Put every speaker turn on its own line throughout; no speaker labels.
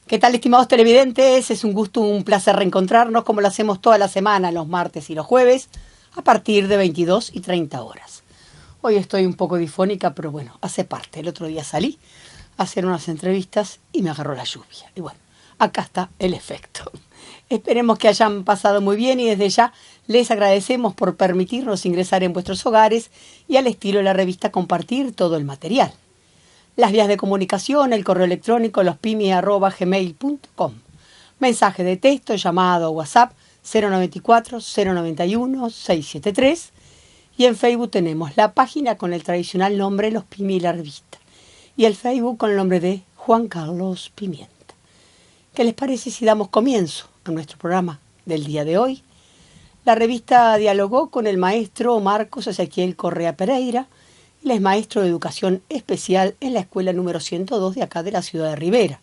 ¿Qué tal, estimados televidentes? Es un gusto, un placer reencontrarnos como lo hacemos toda la semana, los martes y los jueves, a partir de 22 y 30 horas. Hoy estoy un poco difónica, pero bueno, hace parte. El otro día salí a hacer unas entrevistas y me agarró la lluvia. Y bueno, acá está el efecto. Esperemos que hayan pasado muy bien y desde ya les agradecemos por permitirnos ingresar en vuestros hogares y al estilo de la revista compartir todo el material. Las vías de comunicación, el correo electrónico lospimi@gmail.com. Mensaje de texto, llamado o WhatsApp 094-091-673. Y en Facebook tenemos la página con el tradicional nombre Los Pimi y la revista. Y el Facebook con el nombre de Juan Carlos Pimienta. ¿Qué les parece si damos comienzo a nuestro programa del día de hoy? La revista dialogó con el maestro Marcos Ezequiel Correa Pereira. Él es maestro de educación especial en la escuela número 102 de acá de la ciudad de Rivera.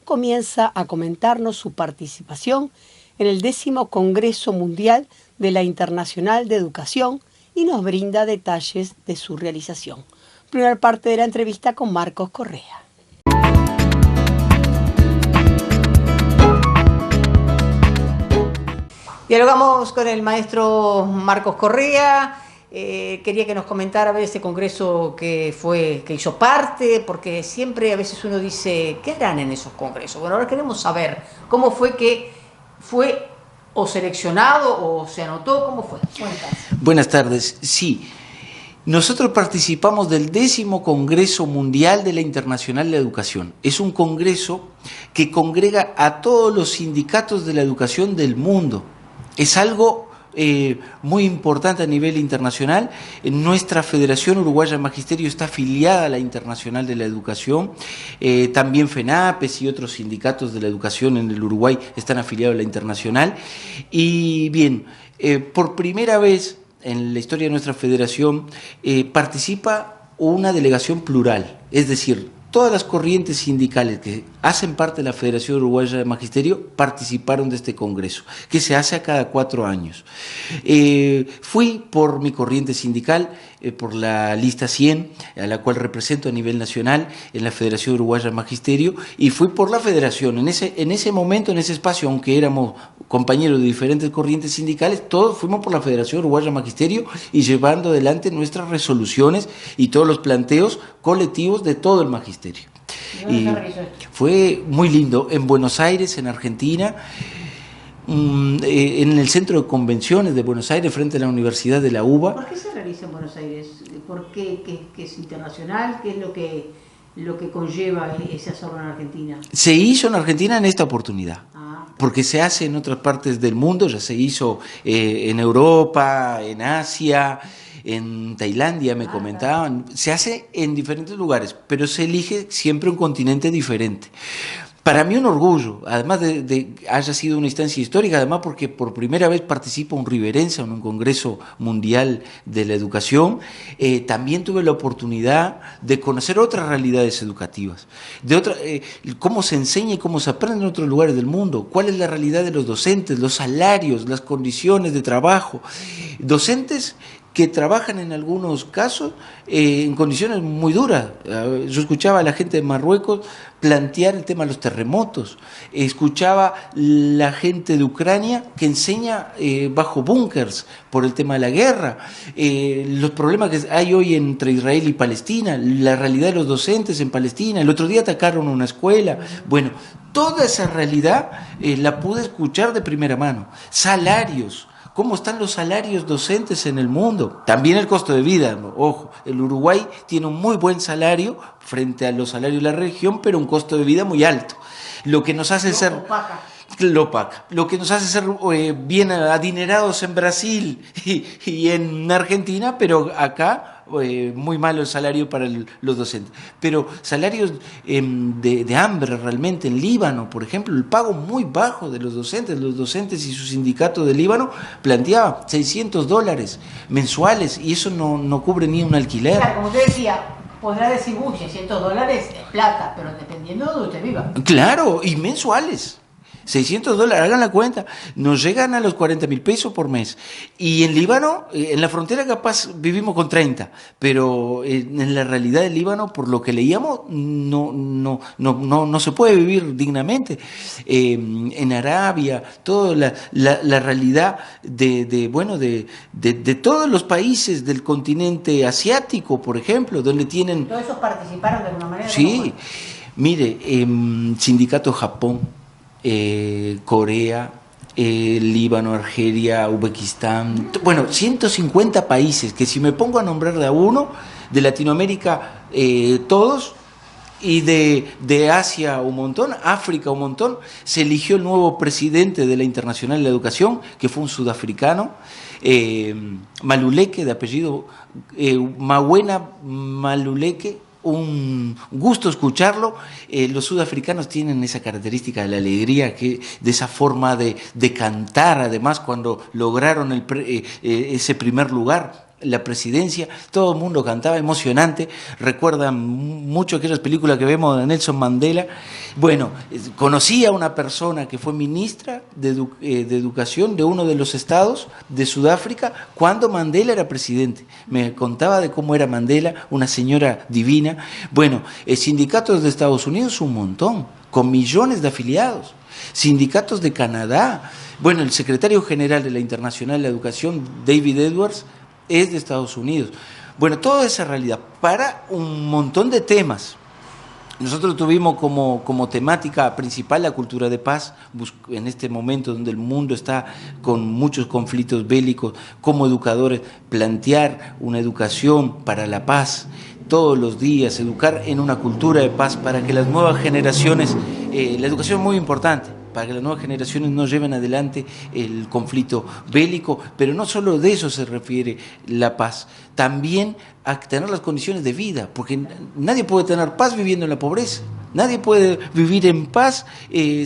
Comienza a comentarnos su participación en el 10º Congreso Mundial de la Internacional de Educación y nos brinda detalles de su realización. Primera parte de la entrevista con Marcos Correa. Dialogamos con el maestro Marcos Correa. Quería que nos comentara a ver ese congreso que hizo parte, porque siempre a veces uno dice, ¿qué harán en esos congresos? Bueno, ahora queremos saber cómo fue que fue o seleccionado o se anotó, ¿cómo fue?
Buenas tardes, sí. Nosotros participamos del 10º Congreso Mundial de la Internacional de Educación. Es un congreso que congrega a todos los sindicatos de la educación del mundo. Es algo muy importante a nivel internacional. Nuestra Federación Uruguaya de Magisterio está afiliada a la Internacional de la Educación, también FENAPES y otros sindicatos de la educación en el Uruguay están afiliados a la Internacional. Y bien, por primera vez en la historia de nuestra federación participa una delegación plural, es decir, todas las corrientes sindicales que hacen parte de la Federación Uruguaya de Magisterio participaron de este congreso, que se hace a cada 4 años. Fui por mi corriente sindical, por la lista 100, a la cual represento a nivel nacional en la Federación Uruguaya de Magisterio, y fui por la federación. En ese momento, en ese espacio, aunque éramos compañeros de diferentes corrientes sindicales, todos fuimos por la Federación Uruguaya de Magisterio y llevando adelante nuestras resoluciones y todos los planteos colectivos de todo el magisterio. Y fue muy lindo, en Buenos Aires, en Argentina, en el centro de convenciones de Buenos Aires, frente a la Universidad de la UBA.
¿Por qué se realiza en Buenos Aires? ¿Por qué? ¿Qué es internacional? ¿Qué es lo que conlleva ese hacerlo en Argentina?
Se hizo en Argentina en esta oportunidad. Porque se hace en otras partes del mundo, ya se hizo en Europa, en Asia, en Tailandia me comentaban, se hace en diferentes lugares, pero se elige siempre un continente diferente. Para mí un orgullo, además de haya sido una instancia histórica, además porque por primera vez participa un riverense en un Congreso Mundial de la Educación, también tuve la oportunidad de conocer otras realidades educativas, cómo se enseña y cómo se aprende en otros lugares del mundo, cuál es la realidad de los docentes, los salarios, las condiciones de trabajo, docentes que trabajan en algunos casos en condiciones muy duras. Yo escuchaba a la gente de Marruecos plantear el tema de los terremotos, escuchaba la gente de Ucrania que enseña bajo búnkers por el tema de la guerra, los problemas que hay hoy entre Israel y Palestina, la realidad de los docentes en Palestina. El otro día atacaron una escuela. Bueno, toda esa realidad la pude escuchar de primera mano. Salarios, cómo están los salarios docentes en el mundo, también el costo de vida. Ojo, el Uruguay tiene un muy buen salario frente a los salarios de la región, pero un costo de vida muy alto, lo que nos hace ser lo que nos hace ser bien adinerados en Brasil y en Argentina, pero acá muy malo el salario para los docentes. Pero salarios de hambre realmente en Líbano, por ejemplo, el pago muy bajo de los docentes y su sindicato de Líbano planteaba $600 mensuales y eso no cubre ni un alquiler.
Claro, como usted decía, podrá decir, $600 es plata, pero dependiendo de donde usted viva.
Claro, y mensuales. $600, hagan la cuenta, nos llegan a los 40.000 pesos por mes. Y en Líbano, en la frontera capaz vivimos con 30, pero en la realidad del Líbano, por lo que leíamos, no se puede vivir dignamente. En Arabia, toda la realidad de todos los países del continente asiático, por ejemplo, donde tienen...
¿Todos esos participaron de alguna manera?
Sí, mire, Sindicato Japón, Corea, Líbano, Argelia, Uzbekistán, bueno, 150 países, que si me pongo a nombrar de a uno, de Latinoamérica todos, y de Asia un montón, África un montón. Se eligió el nuevo presidente de la Internacional de la Educación, que fue un sudafricano, Maluleke, de apellido Mawena Maluleke. Un gusto escucharlo. Los sudafricanos tienen esa característica de la alegría, de esa forma de cantar, además cuando lograron ese primer lugar, la presidencia, todo el mundo cantaba, emocionante. Recuerdan mucho aquellas películas que vemos de Nelson Mandela. Bueno, conocí a una persona que fue ministra de Educación de uno de los estados de Sudáfrica cuando Mandela era presidente. Me contaba de cómo era Mandela, una señora divina. Bueno, sindicatos de Estados Unidos un montón, con millones de afiliados. Sindicatos de Canadá. Bueno, el secretario general de la Internacional de la Educación, David Edwards, es de Estados Unidos. Bueno, toda esa realidad para un montón de temas. Nosotros tuvimos como temática principal la cultura de paz, en este momento donde el mundo está con muchos conflictos bélicos, como educadores, plantear una educación para la paz, todos los días, educar en una cultura de paz para que las nuevas generaciones, la educación es muy importante, para que las nuevas generaciones no lleven adelante el conflicto bélico, pero no solo de eso se refiere la paz, también a tener las condiciones de vida, porque nadie puede tener paz viviendo en la pobreza, nadie puede vivir en paz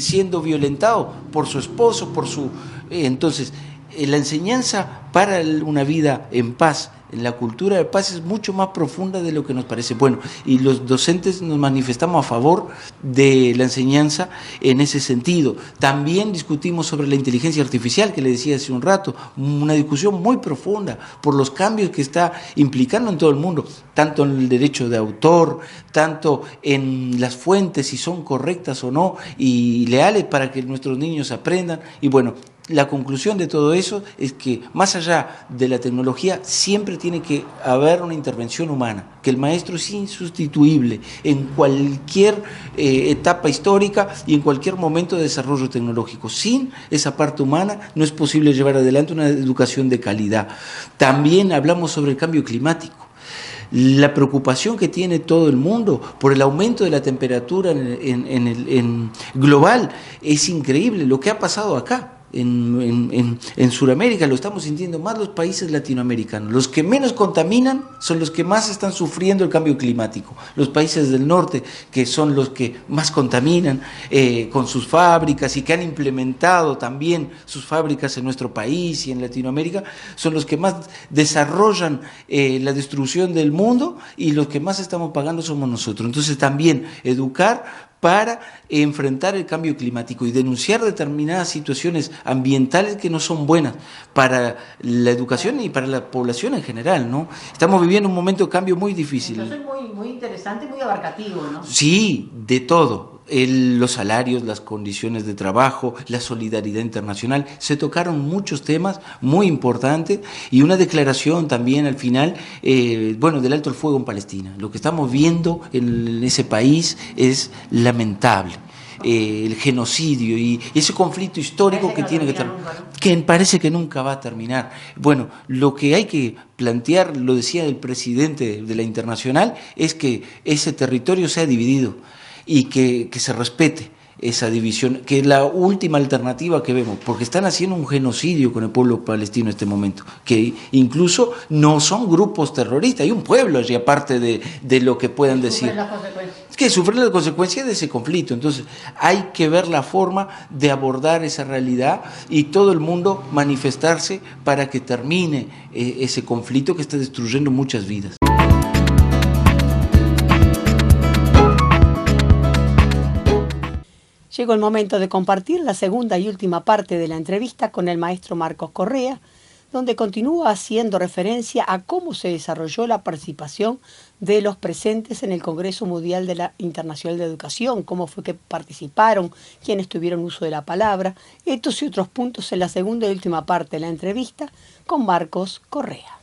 siendo violentado por su esposo, entonces, la enseñanza para una vida en paz, en la cultura de paz, es mucho más profunda de lo que nos parece. Bueno, y los docentes nos manifestamos a favor de la enseñanza en ese sentido. También discutimos sobre la inteligencia artificial, que le decía hace un rato, una discusión muy profunda por los cambios que está implicando en todo el mundo, tanto en el derecho de autor, tanto en las fuentes, si son correctas o no, y leales para que nuestros niños aprendan. Y bueno, la conclusión de todo eso es que más allá de la tecnología siempre tiene que haber una intervención humana, que el maestro es insustituible en cualquier etapa histórica y en cualquier momento de desarrollo tecnológico. Sin esa parte humana no es posible llevar adelante una educación de calidad. También hablamos sobre el cambio climático. La preocupación que tiene todo el mundo por el aumento de la temperatura en global es increíble. Lo que ha pasado acá en Sudamérica lo estamos sintiendo más los países latinoamericanos. Los que menos contaminan son los que más están sufriendo el cambio climático. Los países del norte, que son los que más contaminan con sus fábricas y que han implementado también sus fábricas en nuestro país y en Latinoamérica, son los que más desarrollan la destrucción del mundo, y los que más estamos pagando somos nosotros. Entonces también educar para enfrentar el cambio climático y denunciar determinadas situaciones ambientales que no son buenas para la educación y para la población en general, ¿no? Estamos viviendo un momento de cambio muy difícil.
Entonces muy interesante y muy abarcativo, ¿no?
Sí, de todo. Los salarios, las condiciones de trabajo, la solidaridad internacional, se tocaron muchos temas muy importantes, y una declaración también al final, del alto el fuego en Palestina. Lo que estamos viendo en ese país es lamentable. El genocidio y ese conflicto histórico que tiene que terminar, que parece que nunca va a terminar. Bueno, lo que hay que plantear, lo decía el presidente de la Internacional, es que ese territorio sea dividido y que se respete esa división, que es la última alternativa que vemos, porque están haciendo un genocidio con el pueblo palestino en este momento, que incluso no son grupos terroristas, hay un pueblo allí aparte de lo que puedan decir, que sufren las consecuencias de ese conflicto. Entonces hay que ver la forma de abordar esa realidad y todo el mundo manifestarse para que termine ese conflicto que está destruyendo muchas vidas.
Llegó el momento de compartir la segunda y última parte de la entrevista con el maestro Marcos Correa, donde continúa haciendo referencia a cómo se desarrolló la participación de los presentes en el Congreso Mundial de la Internacional de Educación, cómo fue que participaron, quiénes tuvieron uso de la palabra, estos y otros puntos en la segunda y última parte de la entrevista con Marcos Correa.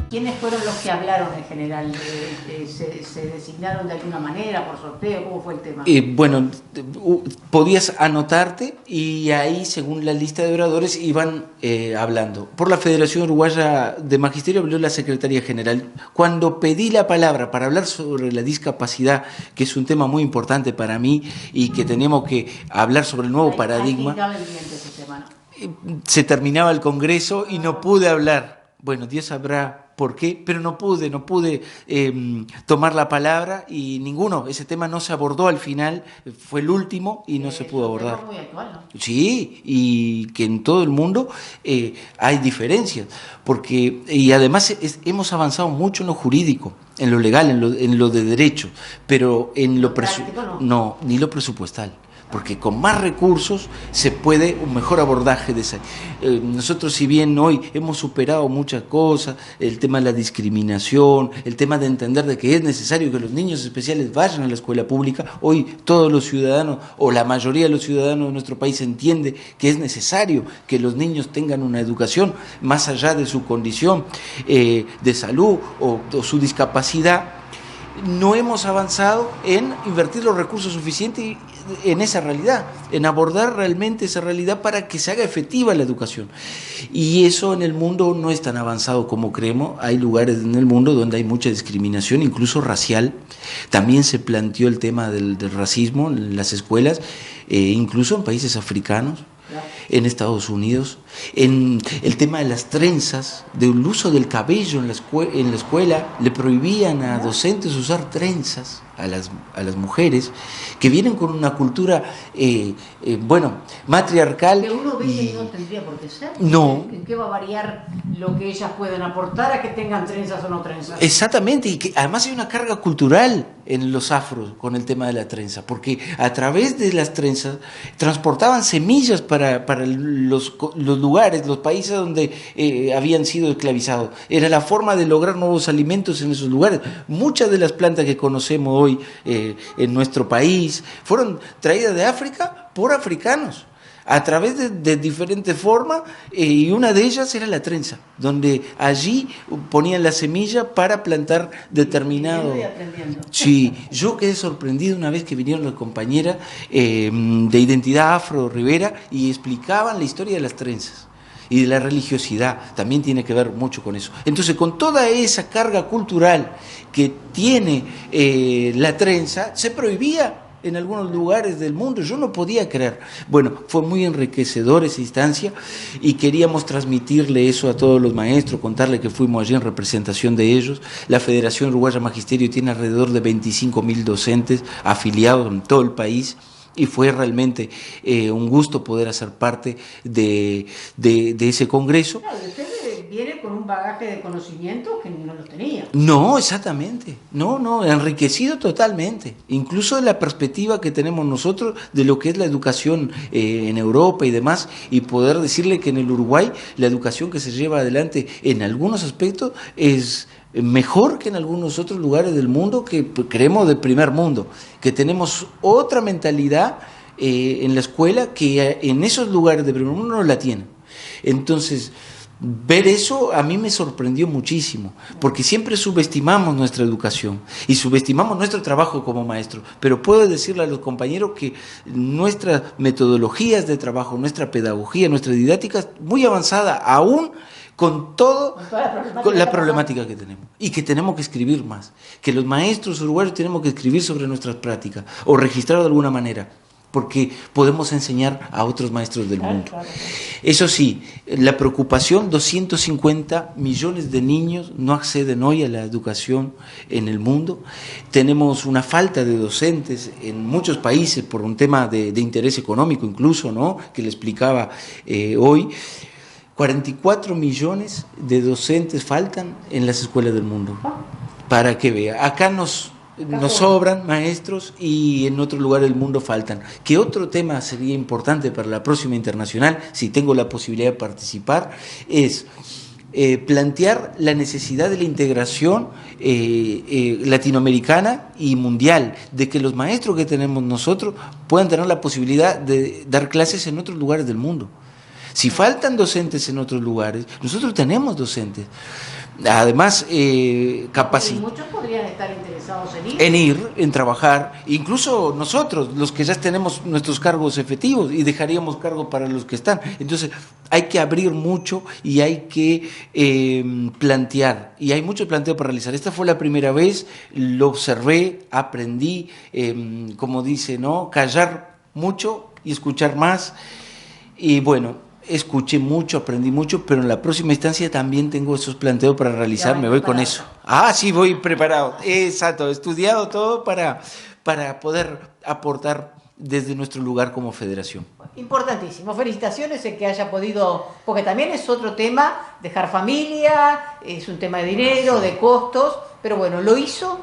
¿Quiénes fueron los que hablaron en general? ¿Se designaron de alguna manera por sorteo? ¿Cómo fue el tema?
Bueno, podías anotarte y ahí, según la lista de oradores, iban hablando. Por la Federación Uruguaya de Magisterio habló la Secretaría General. Cuando pedí la palabra para hablar sobre la discapacidad, que es un tema muy importante para mí y que teníamos que hablar sobre el nuevo paradigma, se terminaba el Congreso y no pude hablar. Bueno, Dios sabrá por qué, pero no pude tomar la palabra y ese tema no se abordó al final, fue el último y no se pudo abordar.
Es muy actual, ¿no?
Sí, y que en todo el mundo hay diferencias, y además hemos avanzado mucho en lo jurídico, en lo legal, en lo de derecho, pero en lo no, ni lo presupuestal. Porque con más recursos se puede un mejor abordaje de esa. Nosotros, si bien hoy hemos superado muchas cosas, el tema de la discriminación, el tema de entender de que es necesario que los niños especiales vayan a la escuela pública, hoy todos los ciudadanos, o la mayoría de los ciudadanos de nuestro país entiende que es necesario que los niños tengan una educación más allá de su condición de salud o su discapacidad. No hemos avanzado en invertir los recursos suficientes en esa realidad, en abordar realmente esa realidad para que se haga efectiva la educación. Y eso en el mundo no es tan avanzado como creemos. Hay lugares en el mundo donde hay mucha discriminación, incluso racial. También se planteó el tema del racismo en las escuelas, incluso en países africanos, en Estados Unidos, en el tema de las trenzas, del uso del cabello en la escuela, le prohibían a docentes usar trenzas a las mujeres, que vienen con una cultura, matriarcal.
Que uno ve que no tendría por qué ser.
No.
¿En qué va a variar lo que ellas pueden aportar a que tengan trenzas o no trenzas?
Exactamente, y que además hay una carga cultural en los afros con el tema de la trenza, porque a través de las trenzas transportaban semillas para los lugares, los países donde habían sido esclavizados. Era la forma de lograr nuevos alimentos en esos lugares. Muchas de las plantas que conocemos hoy en nuestro país fueron traídas de África por africanos, a través de diferentes formas, y una de ellas era la trenza, donde allí ponían la semilla para plantar determinado. Sí, yo quedé sorprendido una vez que vinieron las compañeras de Identidad Afro Rivera y explicaban la historia de las trenzas. Y de la religiosidad, también tiene que ver mucho con eso. Entonces, con toda esa carga cultural que tiene la trenza, se prohibía en algunos lugares del mundo. Yo no podía creer. Bueno, fue muy enriquecedor esa instancia y queríamos transmitirle eso a todos los maestros, contarle que fuimos allí en representación de ellos. La Federación Uruguaya de Magisterio tiene alrededor de 25.000 docentes afiliados en todo el país. Y fue realmente un gusto poder hacer parte de ese congreso.
Claro, usted viene con un bagaje de conocimiento que no lo tenía.
No, exactamente. No, enriquecido totalmente. Incluso de la perspectiva que tenemos nosotros de lo que es la educación en Europa y demás, y poder decirle que en el Uruguay la educación que se lleva adelante en algunos aspectos es mejor que en algunos otros lugares del mundo que creemos de primer mundo, que tenemos otra mentalidad en la escuela que en esos lugares de primer mundo no la tienen. Entonces, ver eso a mí me sorprendió muchísimo, porque siempre subestimamos nuestra educación y subestimamos nuestro trabajo como maestro, pero puedo decirle a los compañeros que nuestras metodologías de trabajo, nuestra pedagogía, nuestra didáctica es muy avanzada, aún con la problemática que tenemos, y que tenemos que escribir más, que los maestros uruguayos tenemos que escribir sobre nuestras prácticas o registrar de alguna manera, porque podemos enseñar a otros maestros del mundo. Eso sí, la preocupación, 250 millones de niños no acceden hoy a la educación en el mundo. Tenemos una falta de docentes en muchos países por un tema de interés económico incluso, ¿no?, que le explicaba hoy. 44 millones de docentes faltan en las escuelas del mundo. para que vea. Acá nos sobran maestros y en otro lugar del mundo faltan. ¿Qué otro tema sería importante para la próxima internacional, si tengo la posibilidad de participar? Es plantear la necesidad de la integración latinoamericana y mundial, de que los maestros que tenemos nosotros puedan tener la posibilidad de dar clases en otros lugares del mundo. Si faltan docentes en otros lugares, nosotros tenemos docentes. Además,
muchos podrían estar interesados en ir.
En trabajar, incluso nosotros, los que ya tenemos nuestros cargos efectivos, y dejaríamos cargo para los que están. Entonces, hay que abrir mucho y hay que plantear, y hay mucho planteo para realizar. Esta fue la primera vez, lo observé, aprendí, como dice, ¿no? Callar mucho y escuchar más, y bueno, escuché mucho, aprendí mucho, pero en la próxima instancia también tengo esos planteos para realizar, me voy con eso. Ah, sí, voy preparado, exacto, estudiado todo para poder aportar desde nuestro lugar como federación.
Importantísimo, felicitaciones en que haya podido, porque también es otro tema, dejar familia, es un tema de dinero, de costos, pero bueno, lo hizo,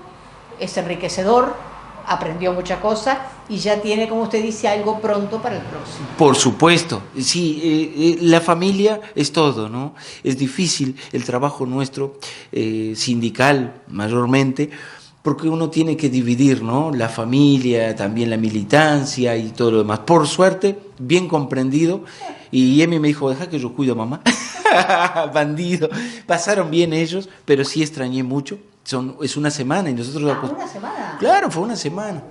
es enriquecedor, aprendió muchas cosas y ya tiene, como usted dice, algo pronto para el próximo.
Por supuesto, sí, la familia es todo, ¿no? Es difícil el trabajo nuestro, sindical mayormente, porque uno tiene que dividir, ¿no? La familia, también la militancia y todo lo demás. Por suerte, bien comprendido, y Emi me dijo, deja que yo cuido a mamá. Bandido. Pasaron bien ellos, pero sí extrañé mucho. Es una semana y nosotros...
¿Una semana?
Claro, fue una semana,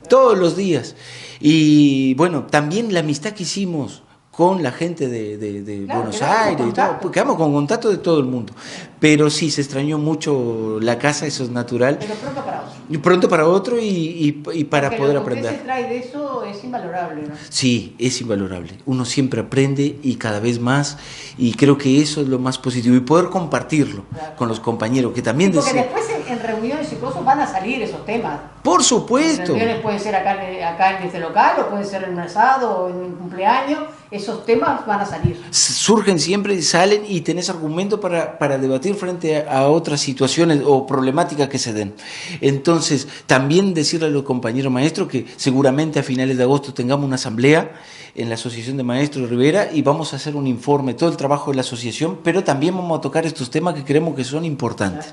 todos los días. Y bueno, también la amistad que hicimos con la gente de claro, Buenos Aires, y todo, quedamos con contacto de todo el mundo. Pero sí, se extrañó mucho la casa, eso es natural.
Pero pronto para otro.
Y pronto para otro y para
porque
poder
lo que
aprender.
Usted se trae de eso es invalorable, ¿no?
Sí, es invalorable. Uno siempre aprende y cada vez más, y creo que eso es lo más positivo, y poder compartirlo con los compañeros que también...
Sí, porque después en reuniones y cosas van a salir esos temas.
Por supuesto.
En reuniones puede ser acá en este local, o puede ser en un asado, o en un cumpleaños, esos temas van a salir.
Surgen siempre, salen y tenés argumento para debatir frente a otras situaciones o problemáticas que se den. Entonces, también decirle a los compañeros maestros que seguramente a finales de agosto tengamos una asamblea en la Asociación de Maestros Rivera y vamos a hacer un informe, todo el trabajo de la asociación, pero también vamos a tocar estos temas que creemos que son importantes.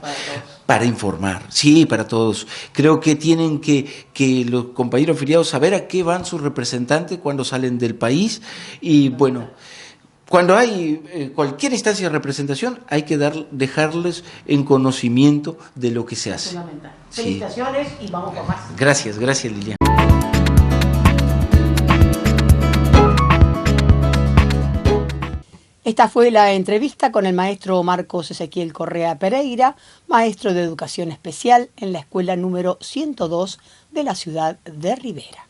Para informar, sí, para todos. Creo que tienen que los compañeros afiliados saber a qué van sus representantes cuando salen del país, y bueno, cuando hay cualquier instancia de representación hay que dejarles en conocimiento de lo que se hace.
Fundamental. Sí. Felicitaciones y vamos por más.
Gracias Liliana.
Esta fue la entrevista con el maestro Marcos Ezequiel Correa Pereira, maestro de Educación Especial en la escuela número 102 de la ciudad de Rivera.